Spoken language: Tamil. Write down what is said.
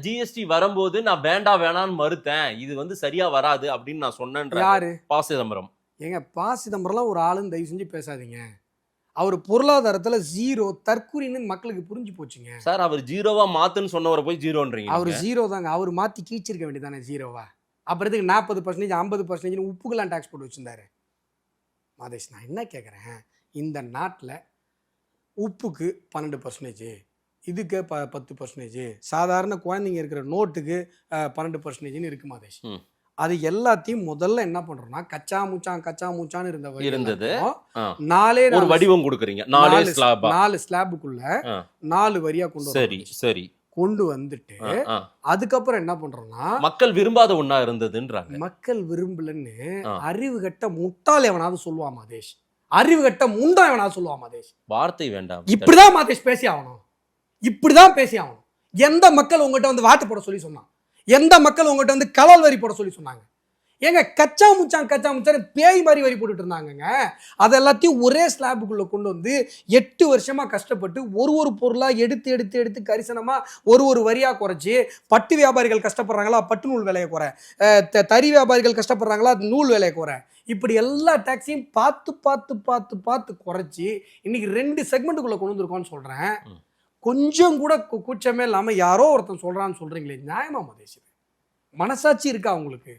ஜிஎஸ்டி வரும்போது நான் வேணான்னு மறுத்தேன், இது வந்து சரியா வராது அப்படின்னு நான் சொன்னேன். யாரு? ப. சிதம்பரம். ஏங்க ப. சிதம்பரம்லாம் ஒரு ஆளுன்னு தயவு செஞ்சு பேசாதீங்க. அவர் பொருளாதாரத்துல ஜீரோ, தற்குறின்னு மக்களுக்கு புரிஞ்சு போச்சுங்க. சார் அவர் ஜீரோவா மாத்துன்னு சொன்னவரை போய் ஜீரோன்றீங்க. அவர் ஜீரோ தாங்க. அவர் மாத்தி கீச்சிருக்க வேண்டியதானே ஜீரோவா. அப்புறத்துக்கு 40%, 50% உப்புக்கெல்லாம் டாக்ஸ் போட்டு வச்சிருந்தாரு. மாதேஷ், நான் என்ன கேட்குறேன், இந்த நாட்டில் உப்புக்கு 12%, இதுக்கு 10%, சாதாரண குழந்தைங்க இருக்கிற நோட்டுக்கு 12%ன்னு இருக்கு மாதேஷ். அது எல்லாத்தையும் முதல்ல என்ன பண்றோம்னா கச்சா மூச்சான்னு இருந்தது. ஒரு வடிவம் கொடுக்குறீங்க. 4 ஸ்லாபுக்குள்ள 4 வரியா கொண்டு சரி சரி கொண்டு வந்துட்டு அதுக்கப்புறம் என்ன பண்றோம்னா மக்கள் விரும்பாத ஒண்ணா இருந்ததுன்றாங்க. மக்கள் விரும்பலன்னு அறிவு கட்ட முட்டாள் எவனாவது சொல்லுவா மாதேஷ். அறிவு கட்ட முண்டா எவனாவது சொல்லுவா மாதேஷ். வார்த்தை வேண்டாம். இப்படிதான் மாதேஷ் பேசி ஆகணும். இப்படிதான் பேசி ஆகணும். எந்த மக்கள் உங்ககிட்ட வந்து வாட்டு போட சொல்லி சொன்னான்? எந்த மக்கள் உங்ககிட்ட வந்து கலால் வரி போட சொல்லி சொன்னாங்க? ஏங்க கச்சா முச்சான்னு பேய் மாதிரி வரி போட்டுட்டு இருந்தாங்கங்க. அது எல்லாத்தையும் ஒரே ஸ்லாபுக்குள்ள கொண்டு வந்து 8 வருஷமா கஷ்டப்பட்டு ஒரு பொருளா எடுத்து கரிசனமா ஒரு வரியா குறைச்சி, பட்டு வியாபாரிகள் கஷ்டப்படுறாங்களா பட்டு நூல் விலையை குறை, தறி வியாபாரிகள் கஷ்டப்படுறாங்களா நூல் விலையை குறை, இப்படி எல்லா டாக்ஸையும் பார்த்து குறைச்சி இன்னைக்கு 2 செக்மெண்ட்டுக்குள்ள கொண்டு வந்திருக்கோம்னு சொல்றேன். கொஞ்சம் கூட கூச்சமே இல்லாம யாரோ ஒருத்தன் சொல்றான்னு சொல்றீங்களே, நியாயமா மாதேஷ்? மனசாட்சி இருக்கா உங்களுக்கு?